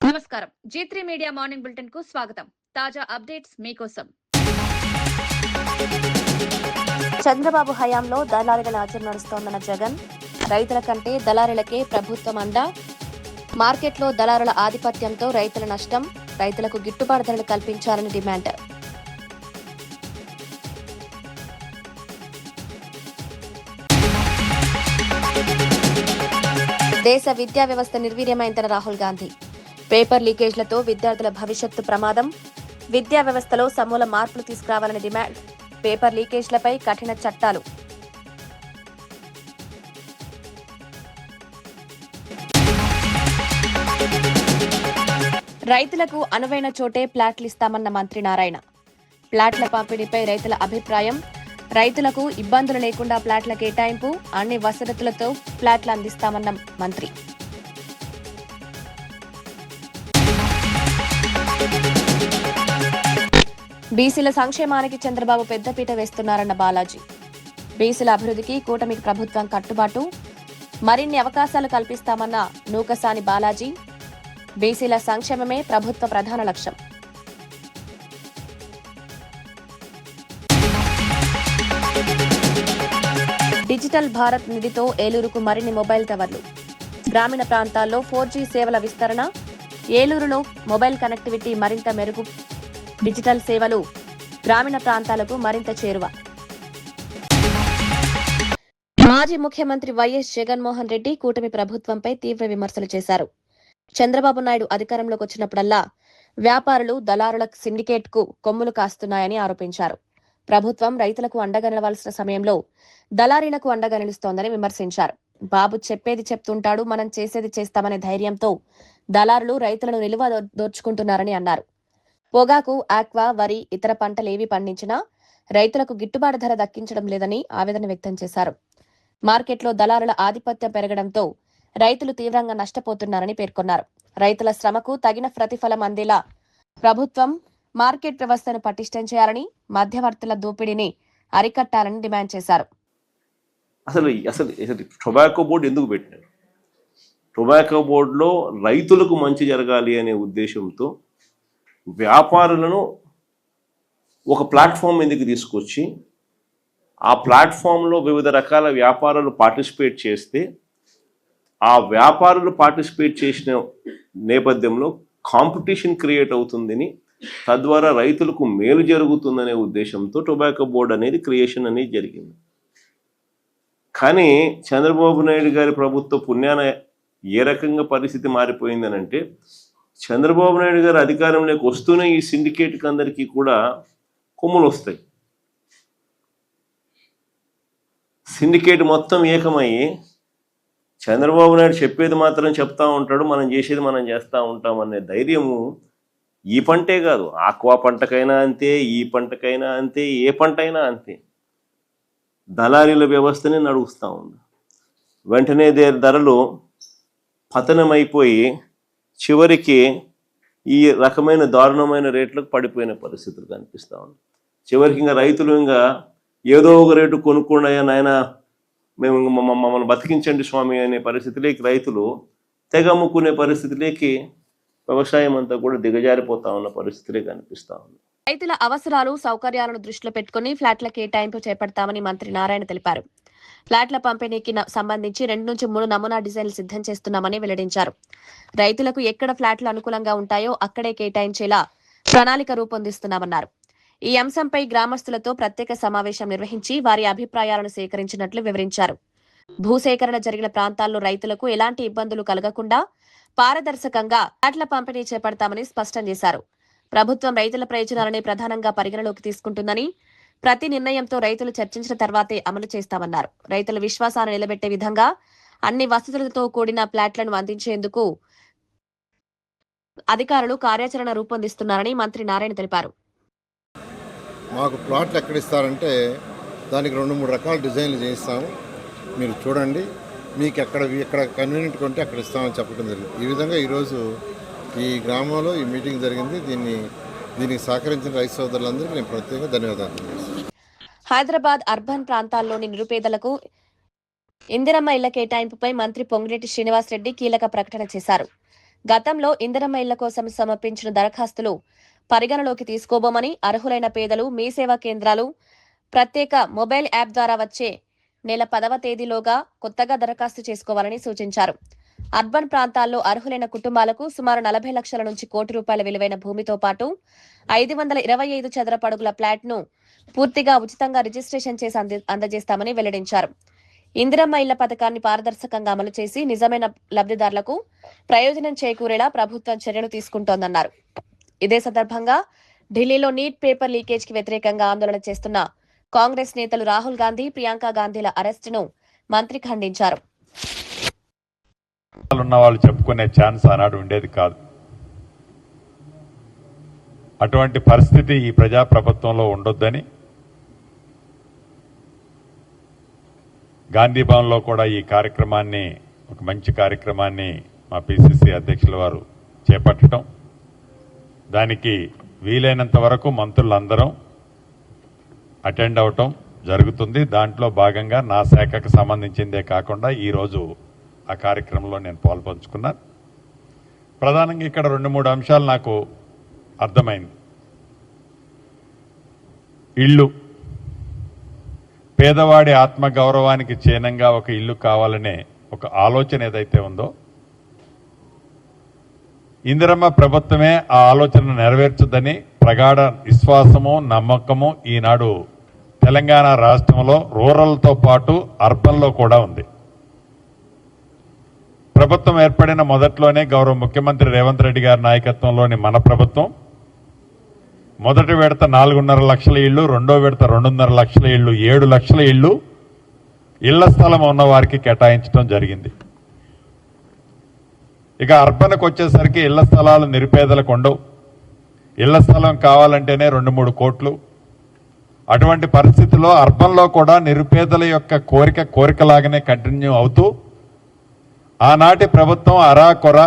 నమస్కారం. G3 media morning bulletin కు స్వాగతం. తాజా అప్డేట్స్ మీకోసం. చంద్రబాబు హయాంలో దళారుల ఆచరణ నడుస్తోందన్న జగన్, రైతుల కంటే దళారులకే ప్రభుత్వం అండ, మార్కెట్లో దళారుల ఆధిపత్యంతో రైతుల నష్టం, రైతులకు గిట్టుబాటు ధరలు కల్పించాలని డిమాండ్. దేశ విద్యా వ్యవస్థ నిర్వీర్యమైందన్న రాహుల్ గాంధీ, పేపర్ లీకేజ్లతో విద్యార్థుల భవిష్యత్తు ప్రమాదం, విద్యా వ్యవస్థలో సమూల మార్పులు తీసుకురావాలని డిమాండ్, పేపర్ లీకేజ్లపై కఠిన చట్టాలు. రైతులకు అనువైన చోటే ప్లాట్లు ఇస్తామన్న మంత్రి నారాయణ, ప్లాట్ల పంపిణీపై రైతుల అభిప్రాయం, రైతులకు ఇబ్బందులు లేకుండా ప్లాట్ల కేటాయింపు, అన్ని వసతులతో ప్లాట్లు అందిస్తామన్న మంత్రి. బీసీల సంక్షేమానికి చంద్రబాబు పెద్దపీట వేస్తున్నారన్న బాలాజీ, బీసీల అభివృద్ధికి కూటమికి ప్రభుత్వం కట్టుబాటు, మరిన్ని అవకాశాలు కల్పిస్తామన్న నూకసాని బాలాజీ, బీసీల సంక్షేమమే ప్రభుత్వ ప్రధాన లక్ష్యం. డిజిటల్ భారత్ నిధితో ఏలూరుకు మరిన్ని మొబైల్ టవర్లు, గ్రామీణ ప్రాంతాల్లో 4G సేవల విస్తరణ, ఏలూరులో మొబైల్ కనెక్టివిటీ మరింత మెరుగు, డిజిటల్ సేవలు గ్రామీణ ప్రాంతాలకు మరింత చేరువ. మాజీ ముఖ్యమంత్రి వైఎస్ జగన్మోహన్ రెడ్డి కూటమి ప్రభుత్వంపై తీవ్ర విమర్శలు చేశారు. చంద్రబాబు నాయుడు అధికారంలోకి వచ్చినప్పుడల్లా వ్యాపారులు దళారుల సిండికేట్ కు కొమ్ములు కాస్తున్నాయని ఆరోపించారు. ప్రభుత్వం రైతులకు అండగా నిలవాల్సిన సమయంలో దళారీలకు అండగా నిలుస్తోందని విమర్శించారు. బాబు చెప్పేది చెప్తుంటాడు, మనం చేసేది చేస్తామనే ధైర్యంతో దళారులు రైతులను నిలువ దోచుకుంటున్నారని అన్నారు. పొగాకు, ఆక్వా, వరి, ఇతర పంటలేవి పండించినా రైతులకు గిట్టుబాటు ధర దక్కించడం లేదని ఆవేదన వ్యక్తం చేశారు. మార్కెట్లో దళారుల ఆధిపత్యం పెరగడంతో రైతులు తీవ్రంగా నష్టపోతున్నారని పేర్కొన్నారు. రైతుల శ్రమకు తగిన ప్రతిఫలం అందేలా ప్రభుత్వం మార్కెట్ వ్యవస్థను పటిష్టం చేయాలని, మధ్యవర్తుల దోపిడీని అరికట్టాలని డిమాండ్ చేశారు. అసలు టొబాకో బోర్డు ఎందుకు పెట్టారు? టొబాకో బోర్డులో రైతులకు మంచి జరగాలి అనే ఉద్దేశంతో వ్యాపారులను ఒక ప్లాట్ఫామ్ ఎందుకు తీసుకొచ్చి ఆ ప్లాట్ఫామ్లో వివిధ రకాల వ్యాపారాలు పార్టిసిపేట్ చేస్తే ఆ వ్యాపారులు పార్టిసిపేట్ చేసిన నేపథ్యంలో కాంపిటీషన్ క్రియేట్ అవుతుందని, తద్వారా రైతులకు మేలు జరుగుతుందనే ఉద్దేశంతో టొబాకో బోర్డు అనేది క్రియేషన్ అనేది జరిగింది. కానీ చంద్రబాబు నాయుడు గారి ప్రభుత్వ పుణ్యాన ఏ రకంగా పరిస్థితి మారిపోయిందనంటే, చంద్రబాబు నాయుడు గారు అధికారంలోకి వస్తూనే ఈ సిండికేట్కి అందరికీ కూడా కొమ్ములు వస్తాయి. సిండికేట్ మొత్తం ఏకమయ్యి చంద్రబాబు నాయుడు చెప్పేది మాత్రం చెప్తా ఉంటాడు, మనం చేసేది మనం చేస్తూ ఉంటాం అనే ధైర్యము ఈ పంటే కాదు, ఆక్వా పంటకైనా అంతే, ఈ పంటకైనా అంతే, ఏ పంట అయినా అంతే. దళారీల వ్యవస్థని నడుస్తూ ఉంది. వెంటనే ధరలు పతనమైపోయి చివరికి ఈ రకమైన దారుణమైన రేట్లకు పడిపోయిన పరిస్థితులు కనిపిస్తూ ఉంది. చివరికి ఇంకా రైతులు ఇంకా ఏదో ఒక రేటు కొనుక్కోండియా నాయన, మేము మమ్మల్ని బతికించండి స్వామి అనే పరిస్థితిలోకి రైతులు తెగ అమ్ముకునే పరిస్థితిలోకి వ్యవసాయం అంతా కూడా దిగజారిపోతా ఉన్న పరిస్థితులే కనిపిస్తా ఉంది. రైతుల అవసరాలు, సౌకర్యాలను దృష్టిలో పెట్టుకుని ఫ్లాట్ల కేటాయింపు చేపడతామని మంత్రి నారాయణ తెలిపారు. ఫ్లాట్ల పంపిణీకి సంబంధించి 2 నుంచి 3 నమూనా డిజైన్లు సిద్ధం చేస్తున్నామని వెల్లడించారు. రైతులకు ఎక్కడ ఫ్లాట్లు అనుకూలంగా ఉంటాయో అక్కడే కేటాయించేలా ప్రణాళిక రూపొందిస్తున్నామన్నారు. ఈ అంశంపై గ్రామస్తులతో ప్రత్యేక సమావేశం నిర్వహించి వారి అభిప్రాయాలను సేకరించినట్లు వివరించారు. భూసేకరణ జరిగిన ప్రాంతాల్లో రైతులకు ఎలాంటి ఇబ్బందులు కలగకుండా పారదర్శకంగా ఫ్లాట్ల పంపిణీ చేపడతామని స్పష్టం చేశారు. ప్రభుత్వం రైతుల ప్రయోజనాలనే ప్రధానంగా పరిగణలోకి తీసుకుంటుందని, ప్రతి నిర్ణయంతో రైతులు చర్చించిన తర్వాతే అమలు చేస్తామన్నారు. రైతుల విశ్వాసాన్ని నిలబెట్టే విధంగా అన్ని వసతులతో కూడిన ఫ్లాట్లను అందించేందుకు అధికారులు కార్యాచరణ రూపొందిస్తున్నారని మంత్రి నారాయణ తెలిపారు. మాకు ప్లాట్లు ఎక్కడ ఇస్తారంటే దానికి 2-3 రకాల డిజైన్లు చేయిస్తాము, మీరు చూడండి, మీకు ఎక్కడ కన్వీనియంట్ ఉంటే అక్కడ ఇస్తామని చెప్పడం జరిగింది. ఈ విధంగా ఈరోజు ఈ గ్రామంలో ఈ మీటింగ్ జరిగింది. దీనికి సహకరించిన రైతు సోదరులందరికీ నేను ప్రత్యేకంగా ధన్యవాదాలు తెలియజేస్తున్నాను. హైదరాబాద్ అర్బన్ ప్రాంతాల్లోని నిరుపేదలకు ఇందిరమ్మ ఇళ్ల కేటాయింపుపై మంత్రి పొంగిరెడ్డి శ్రీనివాసరెడ్డి కీలక ప్రకటన చేశారు. గతంలో ఇందిరమ్మ ఇళ్ల కోసం సమర్పించిన దరఖాస్తులు పరిగణలోకి తీసుకోబోమని, అర్హులైన పేదలు మీ సేవా కేంద్రాలు ప్రత్యేక మొబైల్ యాప్ ద్వారా వచ్చే నెల 10వ తేదీలోగా కొత్తగా దరఖాస్తు చేసుకోవాలని సూచించారు. అర్బన్ ప్రాంతాల్లో అర్హులైన కుటుంబాలకు సుమారు 40 లక్షల నుంచి కోటి రూపాయల విలువైన భూమితో పాటు 525 చదరపు అడుగుల ప్లాట్ను పూర్తిగా ఉచితంగా రిజిస్ట్రేషన్ చేసి అందజేస్తామని వెల్లడించారు. ఇందిరమ్మ ఇళ్ల పథకాన్ని పారదర్శకంగా అమలు చేసి నిజమైన లబ్ధిదారులకు ప్రయోజనం చేకూరేలా ప్రభుత్వం చర్యలు తీసుకుంటోందన్నారు. ఇదే సందర్భంగా ఢిల్లీలో నీట్ పేపర్ లీకేజ్ కి వ్యతిరేకంగా ఆందోళన చేస్తున్న కాంగ్రెస్ నేతలు రాహుల్ గాంధీ, ప్రియాంక గాంధీల అరెస్టును మంత్రి ఖండించారు. ఉన్న వాళ్ళు చెప్పుకునే ఛాన్స్ ఆనాడు ఉండేది కాదు. అటువంటి పరిస్థితి ఈ ప్రజాప్రభుత్వంలో ఉండొద్దని గాంధీ భవన్లో కూడా ఈ కార్యక్రమాన్ని, ఒక మంచి కార్యక్రమాన్ని మా పిసిసి అధ్యక్షుల వారు చేపట్టడం, దానికి వీలైనంత వరకు మంత్రులందరం అటెండ్ అవటం జరుగుతుంది. దాంట్లో భాగంగా నా శాఖకు సంబంధించిందే కాకుండా ఈరోజు ఆ కార్యక్రమంలో నేను పాల్పంచుకున్నాను. ప్రధానంగా ఇక్కడ 2-3 అంశాలు నాకు అర్థమైంది. ఇల్లు, పేదవాడి ఆత్మగౌరవానికి చిహ్నంగా ఒక ఇల్లు కావాలనే ఒక ఆలోచన ఏదైతే ఉందో, ఇందిరమ్మ ప్రభుత్వమే ఆ ఆలోచన నెరవేర్చుదని ప్రగాఢ విశ్వాసము, నమ్మకము ఈనాడు తెలంగాణ రాష్ట్రంలో రూరల్తో పాటు అర్బన్లో కూడా ఉంది. ప్రభుత్వం ఏర్పడిన మొదట్లోనే గౌరవ ముఖ్యమంత్రి రేవంత్ రెడ్డి గారి నాయకత్వంలోని మన ప్రభుత్వం మొదటి విడత 4.5 లక్షల ఇళ్లు, రెండో విడత 2.5 లక్షల ఇళ్లు, 7 లక్షల ఇళ్లు ఇళ్ల స్థలం ఉన్న వారికి కేటాయించడం జరిగింది. ఇక అర్బన్కు వచ్చేసరికి ఇళ్ల స్థలాలు నిరుపేదలకు ఉండవు. ఇళ్ల స్థలం కావాలంటేనే 2-3 కోట్లు. అటువంటి పరిస్థితిలో అర్బన్లో కూడా నిరుపేదల యొక్క కోరికలాగానే కంటిన్యూ అవుతూ ఆనాటి ప్రభుత్వం అరాకొర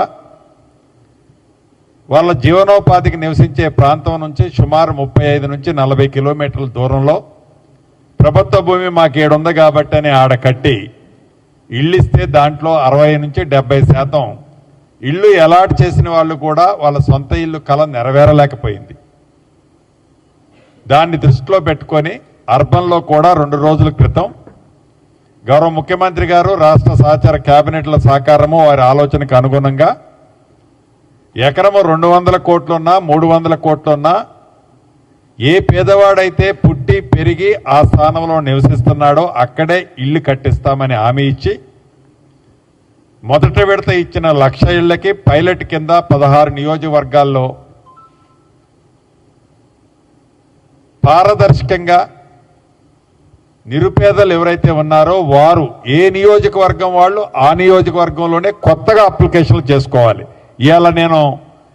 వాళ్ళ జీవనోపాధికి నివసించే ప్రాంతం నుంచి సుమారు 35 నుంచి 40 కిలోమీటర్ల దూరంలో ప్రభుత్వ భూమి మాకు 7 ఉంది కాబట్టి అని ఆడ కట్టి ఇళ్ళు ఇస్తే దాంట్లో 60 నుంచి 70% ఇళ్ళు అలాట్ చేసిన వాళ్ళు కూడా వాళ్ళ సొంత ఇల్లు కల నెరవేరలేకపోయింది. దాన్ని దృష్టిలో పెట్టుకొని అర్బన్లో కూడా 2 రోజుల క్రితం గౌరవ ముఖ్యమంత్రి గారు, రాష్ట్ర సహచార కేబినెట్ల సహకారము, వారి ఆలోచనకు అనుగుణంగా ఎకరము 200 కోట్లున్నా 300 కోట్లున్నా ఏ పేదవాడైతే పుట్టి పెరిగి ఆ స్థానంలో నివసిస్తున్నాడో అక్కడే ఇల్లు కట్టిస్తామని హామీ ఇచ్చి మొదటి విడత ఇచ్చిన 1,00,000 ఇళ్లకి పైలట్ కింద 16 నియోజకవర్గాల్లో పారదర్శకంగా నిరుపేదలు ఎవరైతే ఉన్నారో వారు ఏ నియోజకవర్గం వాళ్ళు ఆ నియోజకవర్గంలోనే కొత్తగా అప్లికేషన్లు చేసుకోవాలి. ఇవాళ నేను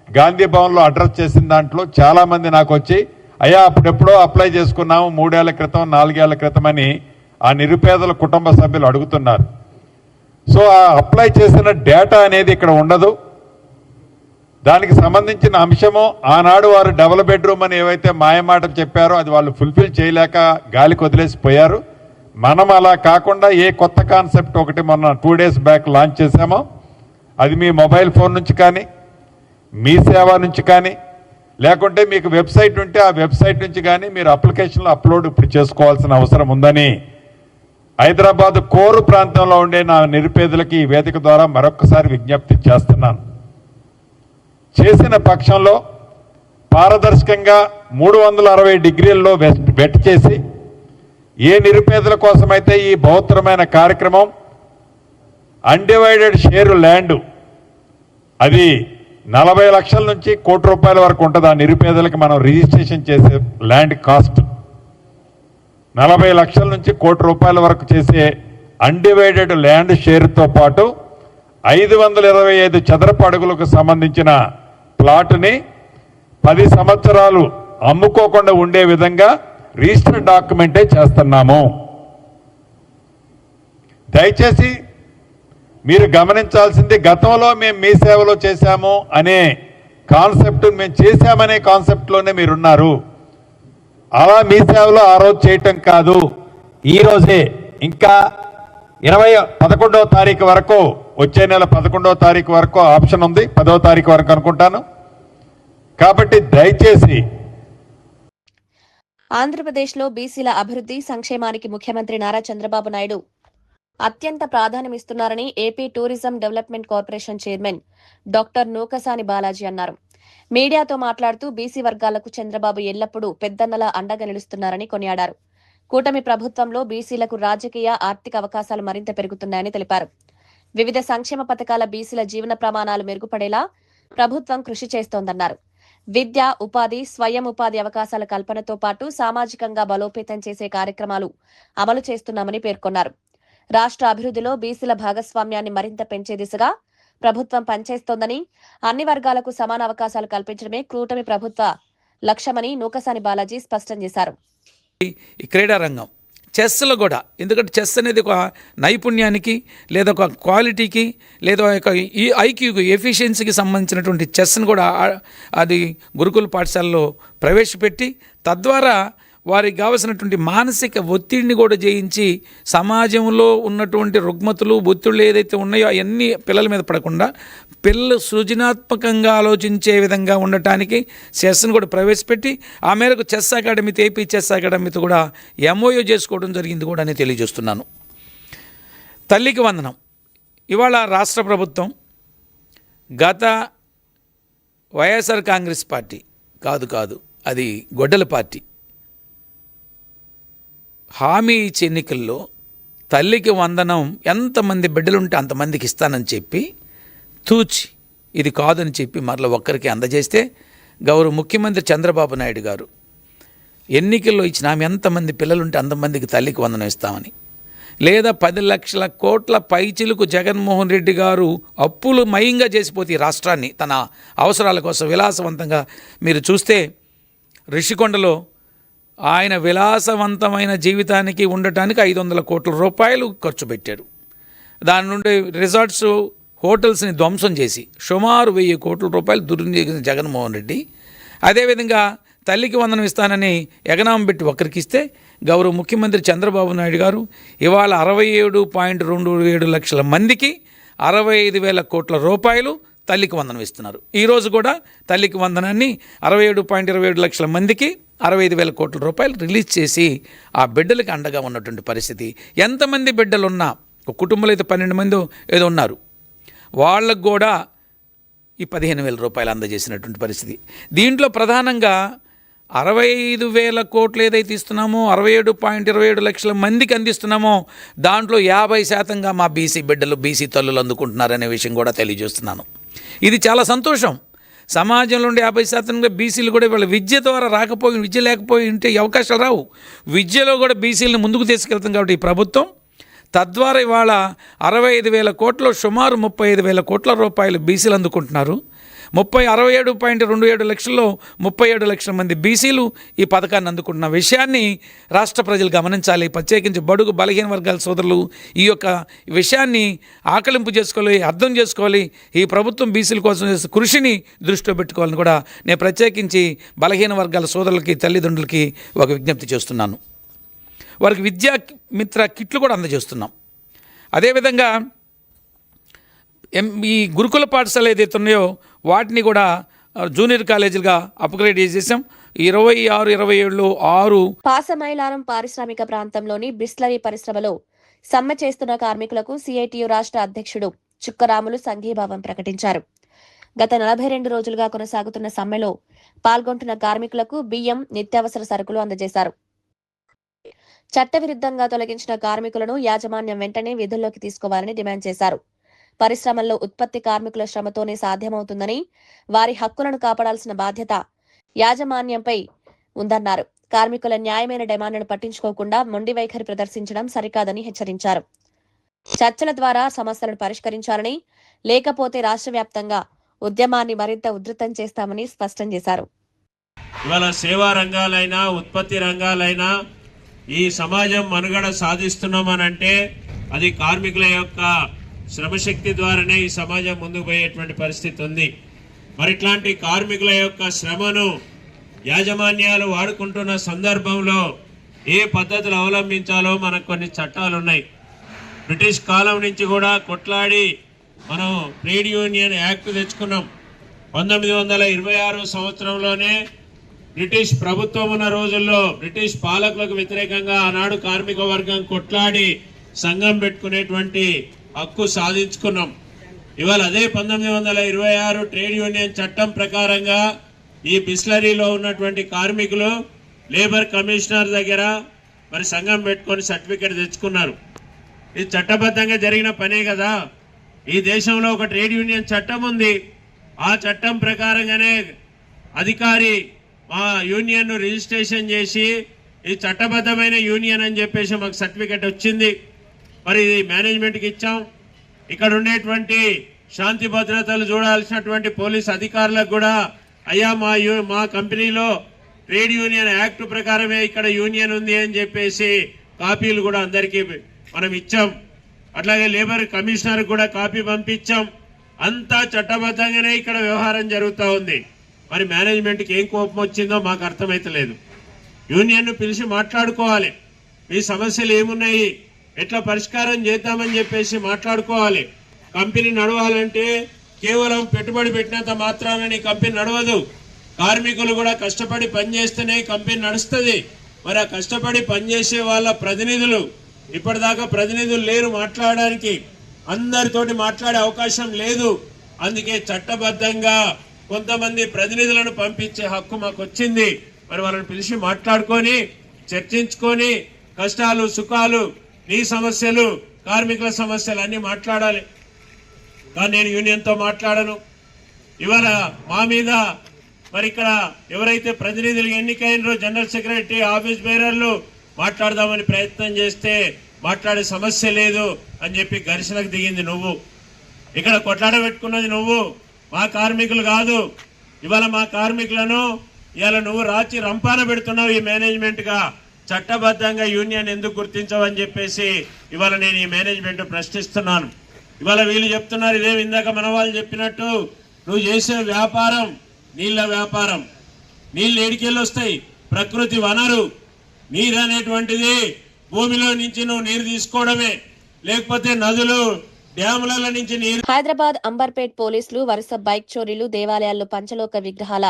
గాంధీ భవన్లో అడ్రస్ చేసిన దాంట్లో చాలామంది నాకు వచ్చి, అయ్యా అప్పుడెప్పుడో అప్లై చేసుకున్నాము 3 ఏళ్ల క్రితం 4 ఏళ్ల క్రితం అని ఆ నిరుపేదల కుటుంబ సభ్యులు అడుగుతున్నారు. సో ఆ అప్లై చేసిన డేటా అనేది ఇక్కడ ఉండదు. దానికి సంబంధించిన అంశము ఆనాడు వారు డబుల్ బెడ్రూమ్ అని ఏవైతే మాయమాట చెప్పారో అది వాళ్ళు ఫుల్ఫిల్ చేయలేక గాలికి వదిలేసిపోయారు. మనం అలా కాకుండా ఏ కొత్త కాన్సెప్ట్ ఒకటి మొన్న 2 డేస్ బ్యాక్ లాంచ్ చేశామో అది మీ మొబైల్ ఫోన్ నుంచి కానీ, మీ సేవ నుంచి కానీ, లేకుంటే మీకు వెబ్సైట్ ఉంటే ఆ వెబ్సైట్ నుంచి కానీ మీరు అప్లికేషన్లు అప్లోడ్ ఇప్పుడు చేసుకోవాల్సిన అవసరం ఉందని హైదరాబాద్ కోరు ప్రాంతంలో ఉండే నా నిరుపేదలకి ఈ వేదిక ద్వారా మరొకసారి విజ్ఞప్తి చేస్తున్నాను. చేసిన పక్షంలో పారదర్శకంగా 360 డిగ్రీల్లో వెట్ చేసి ఏ నిరుపేదల కోసమైతే ఈ బహుత్తరమైన కార్యక్రమం అన్డివైడెడ్ షేరు ల్యాండ్ అది 40 లక్షల నుంచి ₹1 కోటి వరకు ఉంటుంది. ఆ నిరుపేదలకు మనం రిజిస్ట్రేషన్ చేసే ల్యాండ్ కాస్ట్ 40 లక్షల నుంచి ₹1 కోటి వరకు చేసే అన్డివైడెడ్ ల్యాండ్ షేర్తో పాటు 525 చదరపు అడుగులకు సంబంధించిన ప్లాట్ని 10 సంవత్సరాలు అమ్ముకోకుండా ఉండే విధంగా రిజిస్టర్ డాక్యుమెంటే చేస్తున్నాము. దయచేసి మీరు గమనించాల్సింది, గతంలో మేము మీ సేవలో చేశాము అనే కాన్సెప్ట్, మేము చేశామనే కాన్సెప్ట్లోనే మీరున్నారు. అలా మీ సేవలో ఆ రోజు చేయటం కాదు, ఈ రోజే ఇంకా 11వ తారీఖు వరకు వచ్చే నెల 11వ తారీఖు వరకు ఆప్షన్ ఉంది, 10వ తారీఖు వరకు అనుకుంటాను. కాబట్టి దయచేసి ఆంధ్రప్రదేశ్లో బీసీల అభివృద్ధి సంక్షేమానికి ముఖ్యమంత్రి నారా చంద్రబాబు నాయుడు అత్యంత ప్రాధాన్యమిస్తున్నారని AP tourism development corporation chairman doctor Nukasani Balaji అన్నారు. మీడియాతో మాట్లాడుతూ బీసీ వర్గాలకు చంద్రబాబు ఎల్లప్పుడూ పెద్దన్నలా అండగా నిలుస్తున్నారని కొనియాడారు. కూటమి ప్రభుత్వంలో బీసీలకు రాజకీయ, ఆర్థిక అవకాశాలు మరింత పెరుగుతున్నాయని తెలిపారు. వివిధ సంక్షేమ పథకాల బీసీల జీవన ప్రమాణాలు మెరుగుపడేలా ప్రభుత్వం కృషి చేస్తోందన్నారు. విద్య, ఉపాధి, స్వయం ఉపాధి అవకాశాల కల్పనతో పాటు సామాజికంగా బలోపేతం చేసే కార్యక్రమాలు అమలు చేస్తున్నామని పేర్కొన్నారు. రాష్ట్ర అభివృద్ధిలో బీసీల భాగస్వామ్యాన్ని మరింత పెంచే దిశగా ప్రభుత్వం పనిచేస్తోందని, అన్ని వర్గాలకు సమాన అవకాశాలు కల్పించడమే కూటమి ప్రభుత్వ లక్ష్యమని నూకసాని బాలాజీ స్పష్టం చేశారు. ఈ క్రీడా రంగం చెస్లో కూడా, ఎందుకంటే చెస్ అనేది ఒక నైపుణ్యానికి లేదా ఒక క్వాలిటీకి లేదా ఒక ఈ ఐక్యూకి, ఎఫిషియన్సీకి సంబంధించినటువంటి చెస్ను కూడా అది గురుకుల పాఠశాలలో ప్రవేశపెట్టి తద్వారా వారికి కావలసినటువంటి మానసిక ఒత్తిడిని కూడా జయించి సమాజంలో ఉన్నటువంటి రుగ్మతులు, ఒత్తిళ్ళు ఏదైతే ఉన్నాయో అవన్నీ పిల్లల మీద పడకుండా పిల్లలు సృజనాత్మకంగా ఆలోచించే విధంగా ఉండటానికి చెస్ను కూడా ప్రవేశపెట్టి ఆ మేరకు చెస్ అకాడమీతో, ఏపీ చెస్ అకాడమీతో కూడా ఎంఓయూ చేసుకోవడం జరిగింది కూడా అని తెలియజేస్తున్నాను. తల్లికి వందనం ఇవాళ రాష్ట్ర ప్రభుత్వం గత వైఎస్ఆర్ కాంగ్రెస్ పార్టీ కాదు అది గొడ్డల పార్టీ హామీ ఇచ్చే ఎన్నికల్లో తల్లికి వందనం ఎంతమంది బిడ్డలుంటే అంతమందికి ఇస్తానని చెప్పి తూచి ఇది కాదని చెప్పి మరలా ఒక్కరికి అందజేస్తే గౌరవ ముఖ్యమంత్రి చంద్రబాబు నాయుడు గారు ఎన్నికల్లో ఇచ్చిన ఆమె ఎంతమంది పిల్లలుంటే అంతమందికి తల్లికి వందనం ఇస్తామని, లేదా 10 లక్షల కోట్ల పైచిలుకు జగన్మోహన్ రెడ్డి గారు అప్పులు మయంగా చేసిపోతే ఈ రాష్ట్రాన్ని తన అవసరాల కోసం విలాసవంతంగా మీరు చూస్తే రిషికొండలో ఆయన విలాసవంతమైన జీవితానికి ఉండటానికి 500 కోట్ల రూపాయలు ఖర్చు పెట్టాడు. దాని నుండి రిసార్ట్స్, హోటల్స్ని ధ్వంసం చేసి సుమారు 1000 కోట్ల రూపాయలు దుర్వినియోగించిన జగన్మోహన్ రెడ్డి అదేవిధంగా తల్లికి వందనం ఇస్తానని ఎగనామం పెట్టి ఒక్కరికి ఇస్తే గౌరవ ముఖ్యమంత్రి చంద్రబాబు నాయుడు గారు ఇవాళ 67.27 లక్షల మందికి 65,000 కోట్ల రూపాయలు తల్లికి వందనం ఇస్తున్నారు. ఈరోజు కూడా తల్లికి వందనాన్ని 67.27 లక్షల మందికి 65,000 కోట్ల రూపాయలు రిలీజ్ చేసి ఆ బిడ్డలకి అండగా ఉన్నటువంటి పరిస్థితి. ఎంతమంది బిడ్డలున్నా, ఒక కుటుంబంలో అయితే 12 మంది ఏదో ఉన్నారు, వాళ్ళకు కూడా ఈ 15,000 రూపాయలు అందజేసినటువంటి పరిస్థితి. దీంట్లో ప్రధానంగా 65,000 కోట్లు ఏదైతే ఇస్తున్నామో 67.27 లక్షల మందికి అందిస్తున్నామో దాంట్లో 50% మా బీసీ బిడ్డలు, బీసీ తల్లులు అందుకుంటున్నారనే విషయం కూడా తెలియజేస్తున్నాను. ఇది చాలా సంతోషం. సమాజంలో ఉండే 50% బీసీలు కూడా ఇవాళ విద్య ద్వారా రాకపోయి, విద్య లేకపోయి ఉంటే అవకాశాలు రావు. విద్యలో కూడా బీసీలను ముందుకు తీసుకెళ్తాం కాబట్టి ఈ ప్రభుత్వం తద్వారా ఇవాళ 65,000 కోట్లు సుమారు 35,000 కోట్ల రూపాయలు బీసీలు అందుకుంటున్నారు. 67.27 లక్షల్లో 37 లక్షల మంది బీసీలు ఈ పథకాన్ని అందుకుంటున్న విషయాన్ని రాష్ట్ర ప్రజలు గమనించాలి. ప్రత్యేకించి బడుగు బలహీన వర్గాల సోదరులు ఈ యొక్క విషయాన్ని ఆకలింపు చేసుకోవాలి, అర్థం చేసుకోవాలి. ఈ ప్రభుత్వం బీసీల కోసం చేసే కృషిని దృష్టిలో పెట్టుకోవాలని కూడా నేను ప్రత్యేకించి బలహీన వర్గాల సోదరులకి, తల్లిదండ్రులకి ఒక విజ్ఞప్తి చేస్తున్నాను. వారికి విద్యా మిత్ర కిట్లు కూడా అందజేస్తున్నాం. అదేవిధంగా ఈ గురుకుల పాఠశాల ఏదైతే ఉన్నాయో వాటిని కూడా జూనియర్ కాలేజీలుగా అప్గ్రేడ్ చేసేసాం. 26-27లో 6 పాసమైలారం పారిశ్రామిక ప్రాంతంలోని బిస్లరీ పరిశ్రమలో సమ్మె చేస్తున్న కార్మికులకు సిఐటియు రాష్ట్ర అధ్యక్షుడు చుక్కరాములు సంఘీభావం ప్రకటించారు. గత 42 రోజులుగా కొనసాగుతున్న సమ్మెలో పాల్గొంటున్న కార్మికులకు బియ్యం, నిత్యావసర సరుకులు అందజేశారు. చట్టవిరుద్ధంగా తొలగించిన కార్మికులను యాజమాన్యం వెంటనే విధుల్లోకి తీసుకోవాలని డిమాండ్ చేశారు. పరిశ్రమల్లో ఉత్పత్తి కార్మికుల శ్రమతోనే సాధ్యమవుతుందని, వారి హక్కులను కాపాడాల్సిన బాధ్యత యాజమాన్యంపై ఉందన్నారు. కార్మికుల న్యాయమైన డిమాండ్లను పట్టించుకోకుండా మొండి వైఖరి ప్రదర్శించడం సరికాదని హెచ్చరించారు. చర్చల ద్వారా సమస్యలను పరిష్కరించాలని, లేకపోతే రాష్ట్ర వ్యాప్తంగా ఉద్యమాన్ని మరింత ఉధృతం చేస్తామని స్పష్టం చేశారు. ఇవాళ సేవా రంగాలైనా, ఉత్పత్తి రంగాలైనా ఈ సమాజం మనుగడ సాధిస్తున్నామనంటే అది కార్మికుల యొక్క శ్రమశక్తి ద్వారానే ఈ సమాజం ముందుకు పోయేటువంటి పరిస్థితి ఉంది. మరి ఇట్లాంటి కార్మికుల యొక్క శ్రమను యాజమాన్యాలు వాడుకుంటున్న సందర్భంలో ఏ పద్ధతులు అవలంబించాలో మనకు కొన్ని చట్టాలు ఉన్నాయి. బ్రిటిష్ కాలం నుంచి కూడా కొట్లాడి మనం ట్రేడ్ యూనియన్ యాక్ట్ తెచ్చుకున్నాం. 1926 సంవత్సరంలోనే బ్రిటిష్ ప్రభుత్వం ఉన్న రోజుల్లో బ్రిటిష్ పాలకులకు వ్యతిరేకంగా ఆనాడు కార్మిక వర్గం కొట్లాడి సంఘం పెట్టుకునేటువంటి హక్కు సాధించుకున్నాం. ఇవాళ అదే 1926 ట్రేడ్ యూనియన్ చట్టం ప్రకారంగా ఈ బిస్లరీలో ఉన్నటువంటి కార్మికులు లేబర్ కమిషనర్ దగ్గర మరి సంఘం పెట్టుకొని సర్టిఫికేట్ తెచ్చుకున్నారు. ఇది చట్టబద్ధంగా జరిగిన పనే కదా. ఈ దేశంలో ఒక ట్రేడ్ యూనియన్ చట్టం ఉంది. ఆ చట్టం ప్రకారంగానే అధికారి మా యూనియన్ను రిజిస్ట్రేషన్ చేసి ఈ చట్టబద్ధమైన యూనియన్ అని చెప్పేసి మాకు సర్టిఫికేట్ వచ్చింది. మరి ఇది మేనేజ్మెంట్కి ఇచ్చాం. ఇక్కడ ఉండేటువంటి శాంతి భద్రతలు చూడాల్సినటువంటి పోలీస్ అధికారులకు కూడా అయ్యా మా కంపెనీలో ట్రేడ్ యూనియన్ యాక్ట్ ప్రకారమే ఇక్కడ యూనియన్ ఉంది అని చెప్పేసి కాపీలు కూడా అందరికీ మనం ఇచ్చాం. అట్లాగే లేబర్ కమిషనర్ కూడా కాపీ పంపించాం. అంతా చట్టబద్ధంగానే ఇక్కడ వ్యవహారం జరుగుతూ ఉంది. మరి మేనేజ్మెంట్కి ఏం కోపం వచ్చిందో మాకు అర్థమైతలేదు. యూనియన్ను పిలిచి మాట్లాడుకోవాలి, మీ సమస్యలు ఏమున్నాయి, ఎట్లా పరిష్కారం చేద్దామని చెప్పేసి మాట్లాడుకోవాలి. కంపెనీ నడవాలంటే కేవలం పెట్టుబడి పెట్టినంత మాత్రాన నీ కంపెనీ నడవదు. కార్మికులు కూడా కష్టపడి పనిచేస్తేనే కంపెనీ నడుస్తుంది. మరి ఆ కష్టపడి పనిచేసే వాళ్ళ ప్రతినిధులు ఇప్పటిదాకా ప్రతినిధులు లేరు మాట్లాడడానికి, అందరితోటి మాట్లాడే అవకాశం లేదు. అందుకే చట్టబద్ధంగా కొంతమంది ప్రతినిధులను పంపించే హక్కు మాకు వచ్చింది. మరి వాళ్ళని పిలిచి మాట్లాడుకొని చర్చించుకొని కష్టాలు సుఖాలు నీ సమస్యలు కార్మికుల సమస్యలు అన్నీ మాట్లాడాలి. కానీ నేను యూనియన్తో మాట్లాడను. ఇవాళ మా మీద మరి ఇక్కడ ఎవరైతే ప్రతినిధులు ఎన్నికైనరో జనరల్ సెక్రటరీ ఆఫీస్ బేరర్లు మాట్లాడదామని ప్రయత్నం చేస్తే మాట్లాడే సమస్య లేదు అని చెప్పి ఘర్షణకు దిగింది నువ్వు. ఇక్కడ కొట్లాడ పెట్టుకున్నది నువ్వు, మా కార్మికులు కాదు. ఇవాళ మా కార్మికులను ఇవాళ నువ్వు రాచి రంపాన పెడుతున్నావు ఈ మేనేజ్మెంట్గా. చట్టబద్ధంగా యూనియన్ ఎందుకు గుర్తించవని చెప్పేసి ఇవాళ నేను ఈ మేనేజ్మెంట్ ప్రశ్నిస్తున్నాను. ఇవాళ వీళ్ళు చెప్తున్నారు ఇదేమి ఇందాక మన వాళ్ళు చెప్పినట్టు నువ్వు చేసే వ్యాపారం నీళ్ళ వ్యాపారం. నీళ్ళు ఏడికెళ్ళి వస్తాయి? ప్రకృతి వనరు. నీరు అనేటువంటిది భూమిలో నుంచి నువ్వు నీరు తీసుకోవడమే, లేకపోతే నదులు డ్యాముల నుంచి నీరు. హైదరాబాద్ అంబర్పేట్ పోలీసులు వరుస బైక్ చోరీలు, దేవాలయాల్లో పంచలోక విగ్రహాల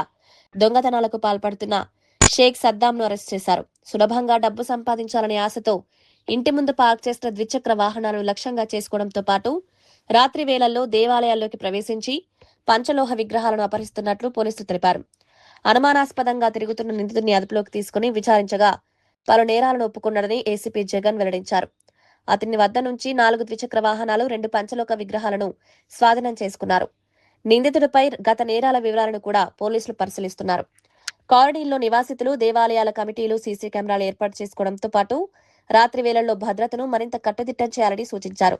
దొంగతనాలకు పాల్పడుతున్న షేక్ సద్దాంను అరెస్ట్ చేశారు. సులభంగా డబ్బు సంపాదించాలనే ఆశతో ఇంటి ముందు పార్క్ చేసిన ద్విచక్ర వాహనాలను లక్ష్యంగా చేసుకోవడంతో పాటు రాత్రి వేళల్లో దేవాలయాల్లోకి ప్రవేశించి పంచలోహ విగ్రహాలను అపహరిస్తున్నట్లు పోలీసులు తెలిపారు. అనుమానాస్పదంగా తిరుగుతున్న నిందితుడిని అదుపులోకి తీసుకుని విచారించగా పలు నేరాలను ఒప్పుకున్నాడని ఏసీపీ జగన్ వెల్లడించారు. అతని వద్ద నుంచి 4 ద్విచక్ర వాహనాలు, 2 పంచలోక విగ్రహాలను స్వాధీనం చేసుకున్నారు. నిందితుడిపై గత నేరాల వివరాలను కూడా పోలీసులు పరిశీలిస్తున్నారు. కాలనీల్లో నివాసితులు, దేవాలయాల కమిటీలు సీసీ కెమెరాలు ఏర్పాటు చేసుకోవడంతో పాటు రాత్రి వేళల్లో భద్రతను మరింత కట్టుదిట్టం చేయాలని సూచించారు.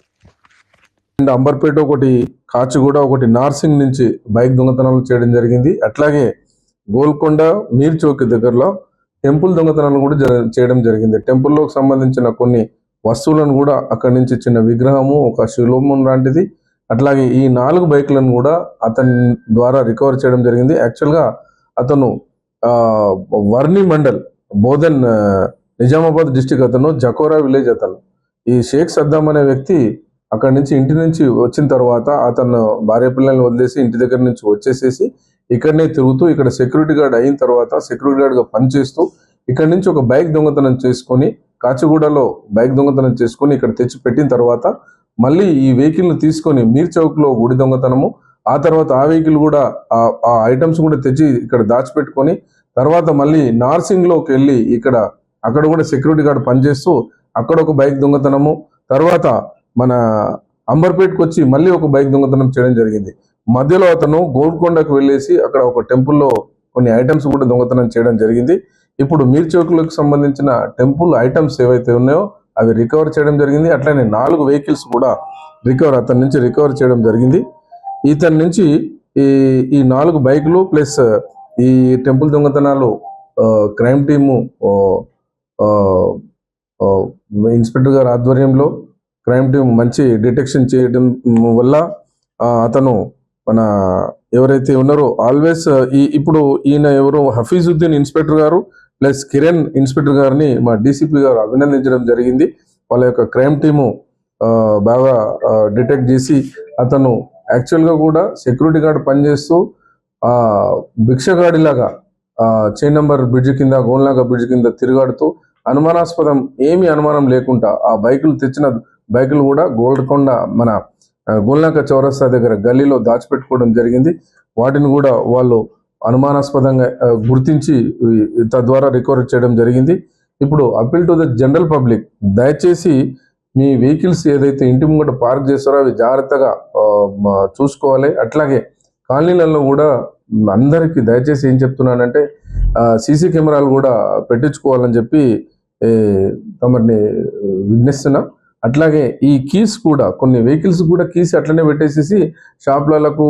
అంబర్పేట ఒకటి, కాచిగూడ ఒకటి, నార్సింగ్ నుంచి బైక్ దొంగతనాలు చేయడం జరిగింది. అట్లాగే గోల్కొండ మీర్ చౌక్ దగ్గరలో టెంపుల్ దొంగతనాలు కూడా చేయడం జరిగింది. టెంపుల్లోకి సంబంధించిన కొన్ని వస్తువులను కూడా అక్కడి నుంచి చిన్న విగ్రహము, ఒక శిలోమం లాంటిది, అట్లాగే ఈ 4 బైక్లను కూడా అతని ద్వారా రికవర్ చేయడం జరిగింది. యాక్చువల్గా అతను వర్ణి మండల్, బోధన్, నిజామాబాద్ డిస్టిక్, అతను జకోరా విలేజ్. అతను ఈ షేక్ సద్దాం అనే వ్యక్తి అక్కడి నుంచి ఇంటి నుంచి వచ్చిన తర్వాత అతను భార్య పిల్లల్ని వదిలేసి ఇంటి దగ్గర నుంచి వచ్చేసేసి ఇక్కడనే తిరుగుతూ ఇక్కడ సెక్యూరిటీ గార్డ్ అయిన తర్వాత సెక్యూరిటీ గార్డ్గా పనిచేస్తూ ఇక్కడ నుంచి ఒక బైక్ దొంగతనం చేసుకొని కాచిగూడలో బైక్ దొంగతనం చేసుకొని ఇక్కడ తెచ్చి పెట్టిన తర్వాత మళ్ళీ ఈ వెహికల్ని తీసుకొని మీర్ చౌక్లో గుడి దొంగతనము, ఆ తర్వాత ఆ వెహికల్ కూడా ఆ ఐటమ్స్ కూడా తెచ్చి ఇక్కడ దాచిపెట్టుకొని తర్వాత మళ్ళీ నార్సింగ్లోకి వెళ్ళి అక్కడ కూడా సెక్యూరిటీ గార్డ్ పనిచేస్తూ అక్కడ ఒక బైక్ దొంగతనము, తర్వాత మన అంబర్పేట్కి వచ్చి మళ్ళీ ఒక బైక్ దొంగతనం చేయడం జరిగింది. మధ్యలో అతను గోల్కొండకు వెళ్ళేసి అక్కడ ఒక టెంపుల్లో కొన్ని ఐటమ్స్ కూడా దొంగతనం చేయడం జరిగింది. ఇప్పుడు మీర్ చౌక్లకు సంబంధించిన టెంపుల్ ఐటమ్స్ ఏవైతే ఉన్నాయో అవి రికవర్ చేయడం జరిగింది. అట్లనే 4 వెహికల్స్ కూడా అతని నుంచి రికవర్ చేయడం జరిగింది. ఇతని నుంచి ఈ 4 బైకులు ప్లస్ ఈ టెంపుల్ దొంగతనాలు క్రైమ్ టీము ఇన్స్పెక్టర్ గారి ఆధ్వర్యంలో క్రైమ్ టీం మంచి డిటెక్షన్ చేయడం వల్ల అతను మన ఎవరైతే ఉన్నారో ఆల్వేస్ ఇప్పుడు ఈయన ఎవరు హఫీజుద్దీన్ ఇన్స్పెక్టర్ గారు ప్లస్ కిరణ్ ఇన్స్పెక్టర్ గారిని మా డీసీపీ గారు అభినందించడం జరిగింది. వాళ్ళ యొక్క క్రైమ్ టీము బాగా డిటెక్ట్ చేసి అతను యాక్చువల్గా కూడా సెక్యూరిటీ గార్డ్ పనిచేస్తూ భిక్షగాడిలాగా చైన్ నంబర్ బ్రిడ్జ్ కింద గోల్నాక బ్రిడ్జ్ కింద తిరుగాడుతూ ఏమీ అనుమానం లేకుండా ఆ బైకులు తెచ్చిన బైకులు కూడా గోల్కొండ మన గోల్నాక చౌరస్తా దగ్గర గల్లీలో దాచిపెట్టుకోవడం జరిగింది. వాటిని కూడా వాళ్ళు అనుమానాస్పదంగా గుర్తించి తద్వారా రికవర్ చేయడం జరిగింది. ఇప్పుడు appeal to the general public, దయచేసి మీ వెహికల్స్ ఏదైతే ఇంటి ముంగట పార్క్ చేస్తారో అవి జాగ్రత్తగా చూసుకోవాలి. అట్లాగే కాలనీలలో కూడా అందరికీ దయచేసి ఏం చెప్తున్నానంటే సీసీ కెమెరాలు కూడా పెట్టించుకోవాలని చెప్పి తమని విజ్ఞిస్తున్నాం. అట్లాగే ఈ కీస్ కూడా కొన్ని వెహికల్స్ కూడా కీస్ అట్లనే పెట్టేసేసి షాపులకు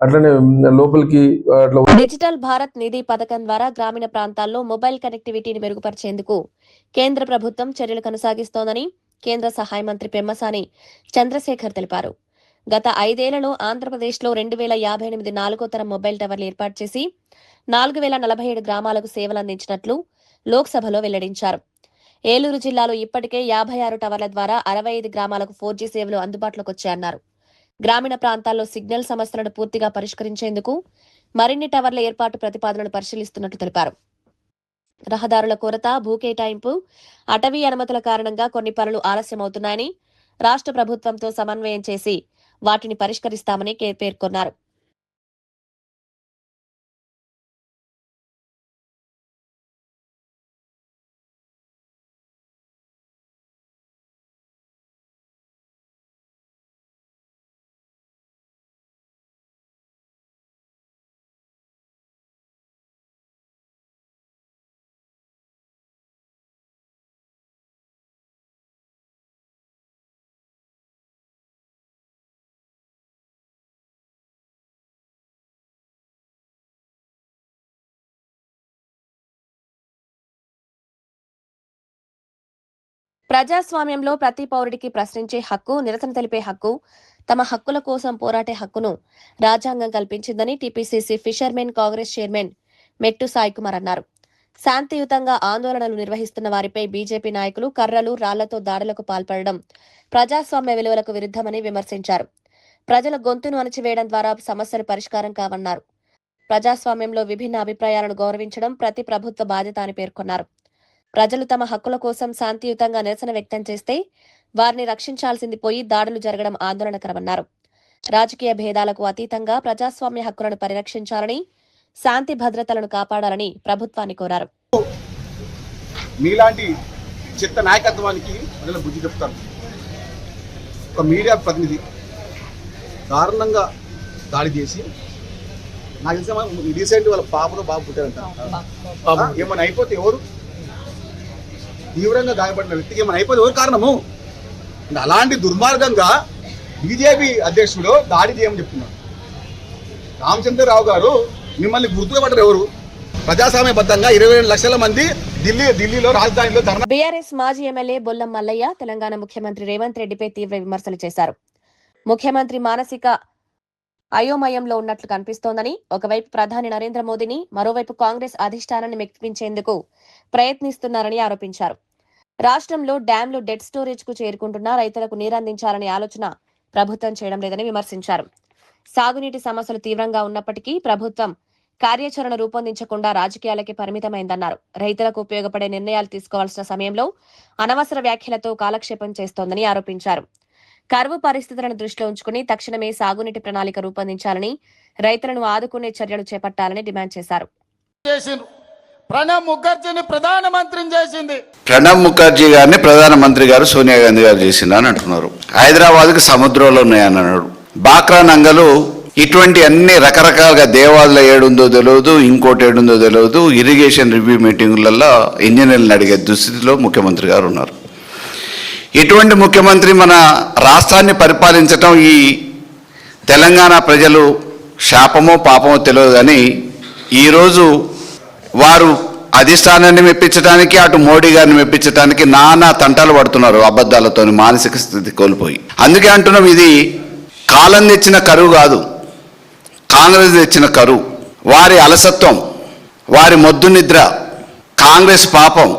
అట్లనే లోపలికి అట్లా. డిజిటల్ భారత్ నిధి పథకం ద్వారా గ్రామీణ ప్రాంతాల్లో మొబైల్ కనెక్టివిటీని మెరుగుపరిచేందుకు కేంద్ర ప్రభుత్వం చర్యలు కొనసాగిస్తోందని కేంద్ర సహాయ మంత్రి పెమ్మసాని చంద్రశేఖర్ తెలిపారు. గత 5 ఏళ్లలో ఆంధ్రప్రదేశ్లో 2058 నాలుగో తరం మొబైల్ టవర్లు ఏర్పాటు చేసి 4047 గ్రామాలకు సేవలందించినట్లు లోక్సభలో వెల్లడించారు. ఏలూరు జిల్లాలో ఇప్పటికే 56 టవర్ల ద్వారా 65 గ్రామాలకు 4G సేవలు అందుబాటులోకి వచ్చాయన్నారు. గ్రామీణ ప్రాంతాల్లో సిగ్నల్ సమస్యలను పూర్తిగా పరిష్కరించేందుకు మరిన్ని టవర్ల ఏర్పాటు ప్రతిపాదనలు పరిశీలిస్తున్నట్లు తెలిపారు. రహదారుల కొరత, భూ కేటాయింపు, అటవీ అనుమతుల కారణంగా కొన్ని పనులు ఆలస్యమవుతున్నాయని రాష్ట్ర ప్రభుత్వంతో సమన్వయం చేసి వాటిని పరిష్కరిస్తామని పేర్కొన్నారు. ప్రజాస్వామ్యంలో ప్రతి పౌరుడికి ప్రశ్నించే హక్కు, నిరసన తెలిపే హక్కు, తమ హక్కుల కోసం పోరాటే హక్కును రాజ్యాంగం కల్పించిందని టీపీసీసీ ఫిషర్మెన్ కాంగ్రెస్ చైర్మన్ మెట్టు సాయి కుమార్ అన్నారు. శాంతియుతంగా ఆందోళనలు నిర్వహిస్తున్న వారిపై బీజేపీ నాయకులు కర్రలు, రాళ్లతో దాడులకు పాల్పడడం ప్రజాస్వామ్య విలువలకు విరుద్ధమని విమర్శించారు. ప్రజల గొంతును అణచివేయడం ద్వారా సమస్యలు పరిష్కారం కావన్నారు. ప్రజాస్వామ్యంలో విభిన్న అభిప్రాయాలను గౌరవించడం ప్రతి ప్రభుత్వ బాధ్యత అని పేర్కొన్నారు. ప్రజలు తమ హక్కుల కోసం శాంతియుతంగా నిరసన వ్యక్తం చేస్తే వారిని రక్షించాల్సింది పోయి దాడులు జరగడం ఆందోళనకరమన్నారు. రాజకీయ భేదాలకు అతీతంగా ప్రజాస్వామ్య హక్కులను పరిరక్షించాలని, శాంతి భద్రతలను కాపాడాలని ప్రభుత్వాన్ని కోరారు. మీలాంటి చిత్త నాయకత్వానికి ప్రజలు బుద్ధి చెప్తారు. ఒక మీడియా ప్రతినిధి దారుణంగా దాడి చేసి, నాకు తెలిసిన రీసెంట్ వాళ్ళ పాపలో బాబు పుట్టారంట. ఏమైనా అయిపోతే ఎవరు, తీవ్రంగా గాయపడిన వ్యక్తికి ఏమైనా అయిపోతే ఎవరు కారణము? అలాంటి దుర్మార్గంగా బీజేపీ అధ్యక్షుడు దాడి చేయమని చెప్తున్నారు. రామచంద్రరావు గారు మిమ్మల్ని గుర్తుపట్టరు ఎవరు? ప్రజాస్వామ్యబద్ధంగా 22 లక్షల మంది ఢిల్లీలో రాజధానిలో ధర్నా. బీఆర్ఎస్ మాజీ ఎమ్మెల్యే బొల్లం మల్లయ్య తెలంగాణ ముఖ్యమంత్రి రేవంత్ రెడ్డిపై తీవ్ర విమర్శలు చేశారు. ముఖ్యమంత్రి మానసిక అయోమయంలో ఉన్నట్లు కనిపిస్తోందని, ఒకవైపు ప్రధాని నరేంద్ర మోదీని, మరోవైపు కాంగ్రెస్ అధిష్టానాన్ని మెప్పించేందుకు ప్రయత్నిస్తున్నారని ఆరోపించారు. రాష్ట్రంలో డ్యాంలు డెడ్ స్టోరేజ్ కు చేరుకుంటున్న రైతులకు నీరందించాలనే ఆలోచన ప్రభుత్వం చేయడం లేదని విమర్శించారు. సాగునీటి సమస్యలు తీవ్రంగా ఉన్నప్పటికీ ప్రభుత్వం కార్యాచరణ రూపొందించకుండా రాజకీయాలకే పరిమితమైందన్నారు. రైతులకు ఉపయోగపడే నిర్ణయాలు తీసుకోవాల్సిన సమయంలో అనవసర వ్యాఖ్యలతో కాలక్షేపం చేస్తోందని ఆరోపించారు. కరువు పరిస్థితులను దృష్టిలో ఉంచుకుని తక్షణమే సాగునీటి ప్రణాళిక రూపొందించాలని, రైతులను ఆదుకునే చర్యలు చేపట్టాలని డిమాండ్ చేశారు. ప్రణబ్ ముఖర్జీని ప్రధానమంత్రిని చేసింది. ప్రణబ్ ముఖర్జీ గారిని ప్రధానమంత్రి గారు సోనియా గాంధీ గారు చేసిందని అంటున్నారు. హైదరాబాద్కి సముద్రంలో ఉన్నాయని అన్నాడు. బాక్రా నంగలు ఇటువంటి అన్ని రకరకాలుగా దేవాలయాలు ఏడుందో తెలియదు, ఇంకోటి ఏడుందో తెలియదు. ఇరిగేషన్ రివ్యూ మీటింగులలో ఇంజనీర్లను అడిగే దుస్థితిలో ముఖ్యమంత్రి గారు ఉన్నారు. ఇటువంటి ముఖ్యమంత్రి మన రాష్ట్రాన్ని పరిపాలించటం ఈ తెలంగాణ ప్రజలు శాపమో పాపమో తెలియదు. కానీ ఈరోజు వారు అధిష్టానాన్ని మెప్పించడానికి, అటు మోడీ గారిని మెప్పించడానికి నానా తంటాలు పడుతున్నారు అబద్ధాలతో, మానసిక స్థితి కోల్పోయి. అందుకే అంటున్నాం, ఇది కాలం తెచ్చిన కరువు కాదు, కాంగ్రెస్ తెచ్చిన కరువు. వారి అలసత్వం, వారి మొద్దు నిద్ర, కాంగ్రెస్ పాపం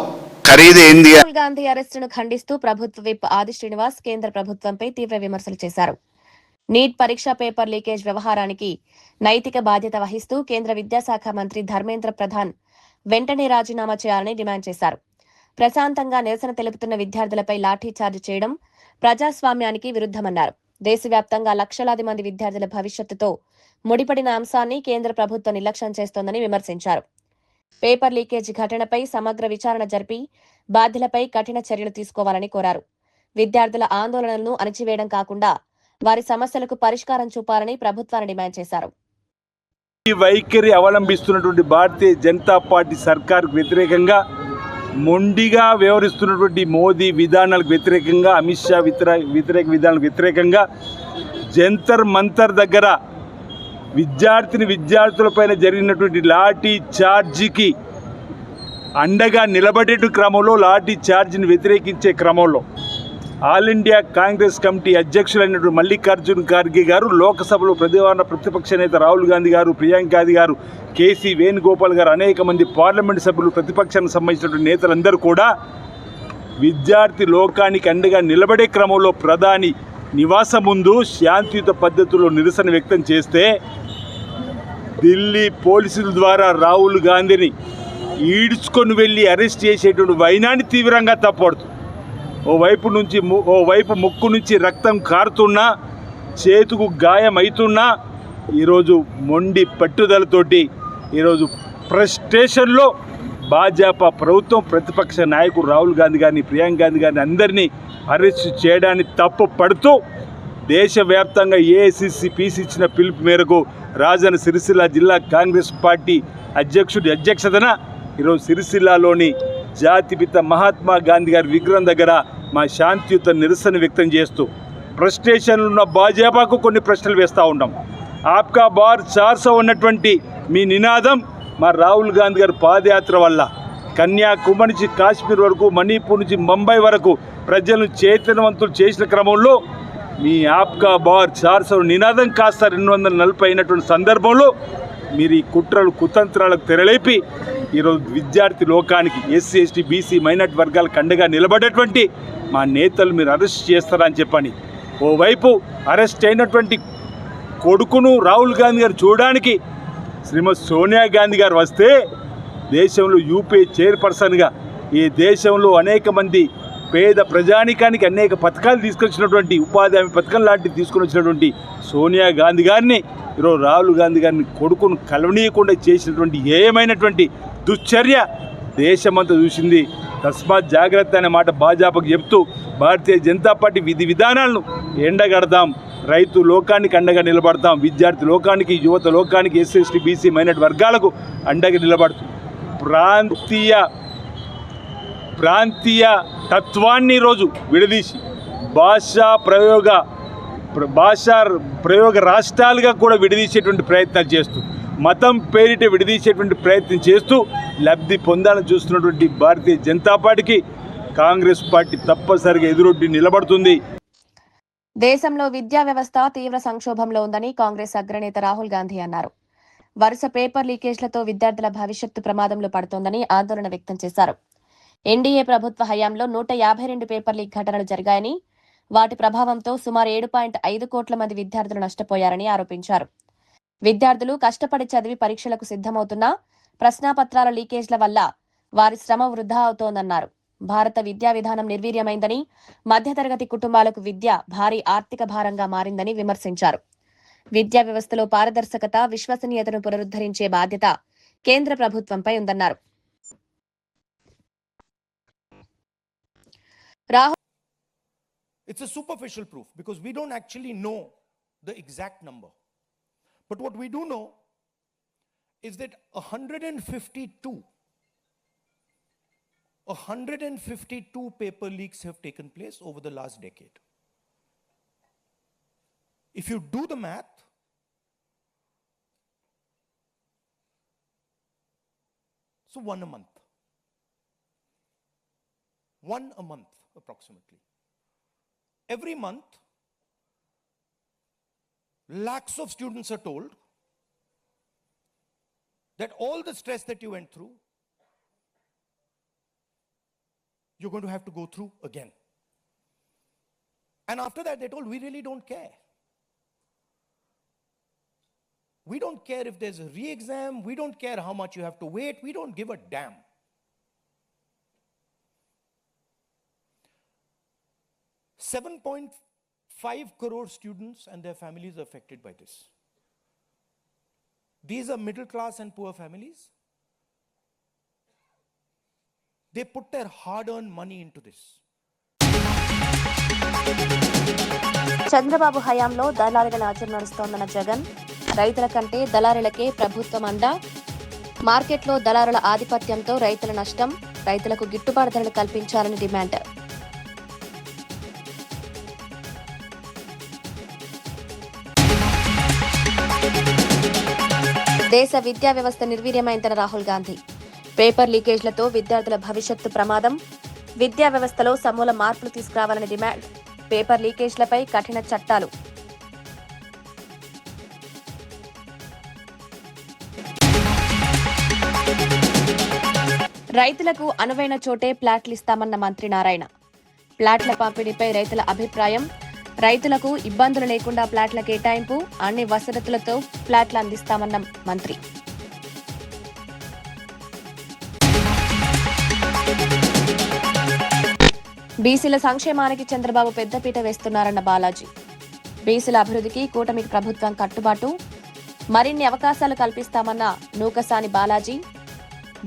ఖరీదు ఏంది? రాహుల్ గాంధీ అరెస్టును ఖండిస్తూ ప్రభుత్వ విప్ ఆది శ్రీనివాస్ కేంద్ర ప్రభుత్వంపై తీవ్ర విమర్శలు చేశారు. నీట్ పరీక్ష పేపర్ లీకేజ్ వ్యవహారానికి నైతిక బాధ్యత వహిస్తూ కేంద్ర విద్యాశాఖ మంత్రి ధర్మేంద్ర ప్రధాన్ వెంటనే రాజీనామా చేయాలని డిమాండ్ చేశారు. ప్రశాంతంగా నిరసన తెలుపుతున్న విద్యార్థులపై లాఠీచార్జ్ చేయడం ప్రజాస్వామ్యానికి విరుద్ధమన్నారు. దేశవ్యాప్తంగా లక్షలాది మంది విద్యార్థుల భవిష్యత్తుతో ముడిపడిన అంశాన్ని కేంద్ర ప్రభుత్వం నిర్లక్ష్యం చేస్తోందని విమర్శించారు. పేపర్ లీకేజీ ఘటనపై సమగ్ర విచారణ జరిపి బాధ్యులపై కఠిన చర్యలు తీసుకోవాలని కోరారు. విద్యార్థుల ఆందోళనలను అణచివేయడం కాకుండా వారి సమస్యలకు పరిష్కారం చూపాలని ప్రభుత్వాన్ని డిమాండ్ చేశారు. ఈ వైఖరి అవలంబిస్తున్నటువంటి భారతీయ జనతా పార్టీ సర్కార్కు వ్యతిరేకంగా, మొండిగా వ్యవహరిస్తున్నటువంటి మోదీ విధానాలకు వ్యతిరేకంగా, అమిత్ షా వ్యతిరేక విధానాలకు వ్యతిరేకంగా జంతర్ మంతర్ దగ్గర విద్యార్థులపైన జరిగినటువంటి లాఠీ చార్జీకి అండగా నిలబడేటు క్రమంలో, లాఠీ చార్జీని వ్యతిరేకించే క్రమంలో ఆల్ ఇండియా కాంగ్రెస్ కమిటీ అధ్యక్షులైనటువంటి మల్లికార్జున్ ఖార్గే గారు, లోక్సభలో ప్రతిపక్ష నేత రాహుల్ గాంధీ గారు, ప్రియాంక గాంధీ గారు, కేసీ వేణుగోపాల్ గారు, అనేక మంది పార్లమెంటు సభ్యులు, ప్రతిపక్షానికి సంబంధించినటువంటి నేతలందరూ కూడా విద్యార్థి లోకానికి అండగా నిలబడే క్రమంలో ప్రధాని నివాసం ముందు శాంతియుత పద్ధతిలో నిరసన వ్యక్తం చేస్తే ఢిల్లీ పోలీసుల ద్వారా రాహుల్ గాంధీని ఈడ్చుకొని వెళ్ళి అరెస్ట్ చేసేటువంటి వైనాన్ని తీవ్రంగా తప్పడుతుంది. ఓవైపు ముక్కు నుంచి రక్తం కారుతున్నా, చేతుకు గాయం అవుతున్నా, ఈరోజు మొండి పట్టుదలతోటి ఈరోజు ఫ్రస్ట్రేషన్లో భాజపా ప్రభుత్వం ప్రతిపక్ష నాయకుడు రాహుల్ గాంధీ గారిని, ప్రియాంక గాంధీ గారిని అందరినీ అరెస్ట్ చేయడాన్ని తప్పు పడుతూ దేశవ్యాప్తంగా ఏఐసిసి పీసీ ఇచ్చిన పిలుపు మేరకు రాజన్న సిరిసిల్ల జిల్లా కాంగ్రెస్ పార్టీ అధ్యక్షతన ఈరోజు సిరిసిల్లాలోని జాతిపిత మహాత్మా గాంధీ గారి విగ్రహం దగ్గర మా శాంతియుత నిరసన వ్యక్తం చేస్తూ ఫ్రస్ట్రేషన్లు ఉన్న భాజపాకు కొన్ని ప్రశ్నలు వేస్తూ ఉన్నాం. ఆప్కా బార్ 400 ఉన్నటువంటి మీ నినాదం మా రాహుల్ గాంధీ గారి పాదయాత్ర వల్ల కన్యాకుమారి నుంచి కాశ్మీర్ వరకు, మణిపూర్ నుంచి ముంబై వరకు ప్రజలను చైతన్యవంతులు చేసిన క్రమంలో మీ ఆప్కా బార్ 400 నినాదం కాస్త 240 అయినటువంటి సందర్భంలో మీరు ఈ కుట్రలు కుతంత్రాలకు తెరలేపి ఈరోజు విద్యార్థి లోకానికి, ఎస్సీ ఎస్టీ బీసీ మైనార్టీ వర్గాలకు అండగా నిలబడేటువంటి మా నేతలు మీరు అరెస్ట్ చేస్తారని చెప్పని, ఓవైపు అరెస్ట్ అయినటువంటి కొడుకును రాహుల్ గాంధీ గారు చూడడానికి శ్రీమతి సోనియా గాంధీ గారు వస్తే దేశంలో యూపీఏ చైర్పర్సన్గా ఈ దేశంలో అనేక మంది పేద ప్రజానికానికి అనేక పథకాలు తీసుకొచ్చినటువంటి, ఉపాధి హామీ పథకం లాంటివి తీసుకొని వచ్చినటువంటి సోనియా గాంధీ గారిని ఈరోజు రాహుల్ గాంధీ గారిని కొడుకును కలవనీయకుండా చేసినటువంటి ఏమైనటువంటి దుశ్చర్య దేశమంతా చూసింది. తస్మాత్ జాగ్రత్త అనే మాట భాజపాకు చెప్తూ భారతీయ జనతా పార్టీ విధి విధానాలను ఎండగడదాం, రైతు లోకానికి అండగా నిలబడతాం, విద్యార్థి లోకానికి, యువత లోకానికి, ఎస్సీ ఎస్టీ బీసీ మైనార్టీ వర్గాలకు అండగా నిలబడుతూ ప్రాంతీయ తత్వాన్ని ఈరోజు విడదీసి భాషా ప్రయోగ రాష్ట్రాలుగా కూడా విడదీసేటువంటి ప్రయత్నాలు చేస్తూ, మతం పేరిట విడదీసేటువంటి ప్రయత్నం చేస్తూ లబ్ధి పొందాలని చూస్తున్నటువంటి భారతీయ జనతా పార్టీకి కాంగ్రెస్ పార్టీ తప్పనిసరిగా ఎదురొడ్డి నిలబడుతుంది. దేశంలో విద్యా వ్యవస్థ తీవ్ర సంక్షోభంలో ఉందని కాంగ్రెస్ అగ్రనేత రాహుల్ గాంధీ అన్నారు. వరుస పేపర్ లీకేజ్లతో విద్యార్థుల భవిష్యత్తు ప్రమాదంలో పడుతోందని ఆందోళన వ్యక్తం చేశారు. ఎన్డీఏ ప్రభుత్వ హయాంలో 152 పేపర్ లీక్ ఘటనలు జరిగాయని, వాటి ప్రభావంతో సుమారు 7.5 కోట్ల మంది విద్యార్థులు నష్టపోయారని ఆరోపించారు. విద్యార్థులు కష్టపడి చదివి పరీక్షలకు సిద్ధమవుతున్నా ప్రశ్నాపత్రాల లీకేజ్ల వల్ల వారి శ్రమ వృధా అవుతోందన్నారు. భారత విద్యా విధానం నిర్వీర్యమైందని, మధ్యతరగతి కుటుంబాలకు విద్య భారీ ఆర్థిక భారంగా మారిందని విమర్శించారు. విద్యా వ్యవస్థలో పారదర్శకత, విశ్వసనీయతను పునరుద్ధరించే బాధ్యత కేంద్ర ప్రభుత్వంపై ఉందన్నారు. It's a superficial proof because we don't actually know the exact number. But what we do know is that 152 paper leaks have taken place over the last decade. If you do the math, so one a month approximately. Every month, lakhs of students are told that all the stress that you went through, you're going to have to go through again. And after that, they told, we really don't care. We don't care if there's a re-exam. We don't care how much you have to wait. We don't give a damn. $7.5 crore students and their families are affected by this. These are middle class and poor families. They put their hard-earned money into this. Chandrababu హయాంలో దళారుల రాజ్యం నడుస్తోందన్న జగన్, రైతుల కంటే దళారులకే ప్రభుత్వం అండా, మార్కెట్లో దళారుల ఆధిపత్యంతో రైతుల నష్టం, రైతులకు గిట్టుబాటు ధరలు కల్పించాలని డిమాండ్. దేశ విద్యా వ్యవస్థ నిర్వీర్యమైందన్న రాహుల్ గాంధీ, పేపర్ లీకేజ్లతో విద్యార్థుల భవిష్యత్తు ప్రమాదం, విద్యా వ్యవస్థలో సమూల మార్పులు తీసుకురావాలని డిమాండ్, పేపర్ లీకేజ్లపై కఠిన చట్టాలు. రైతులకు అనువైన చోటే ప్లాట్లు ఇస్తామన్న మంత్రి నారాయణ, ప్లాట్ల పంపిణీపై రైతుల అభిప్రాయం, రైతులకు ఇబ్బందులు లేకుండా ప్లాట్ల కేటాయింపు, అన్ని వసతులతో ప్లాట్లు అందిస్తామన్న మంత్రి. బీసీల సంక్షేమానికి చంద్రబాబు పెద్దపీట వేస్తున్నారన్న బాలాజీ, బీసీల అభివృద్ధికి కూటమి ప్రభుత్వం కట్టుబాటు, మరిన్ని అవకాశాలు కల్పిస్తామన్న నూకసాని బాలాజీ,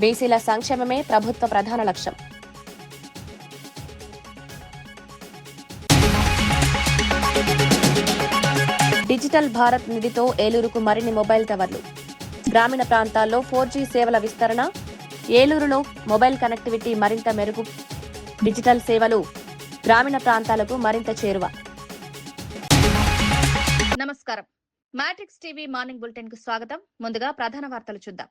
బీసీల సంక్షేమమే ప్రభుత్వ ప్రధాన లక్ష్యం. డిజిటల్ భారత్ నిధితో ఏలూరుకు మరిన్ని మొబైల్ టవర్లు, గ్రామీణ ప్రాంతాల్లో 4G సేవల విస్తరణ, ఏలూరులో మొబైల్ కనెక్టివిటీ మరింత మెరుగు, డిజిటల్ సేవలు గ్రామీణ ప్రాంతాలకు మరింత చేరువ. నమస్కారం. మ్యాట్రిక్స్ టీవీ మార్నింగ్ బులెటిన్ కు స్వాగతం. ముందుగా ప్రధాన వార్తలు చూద్దాం.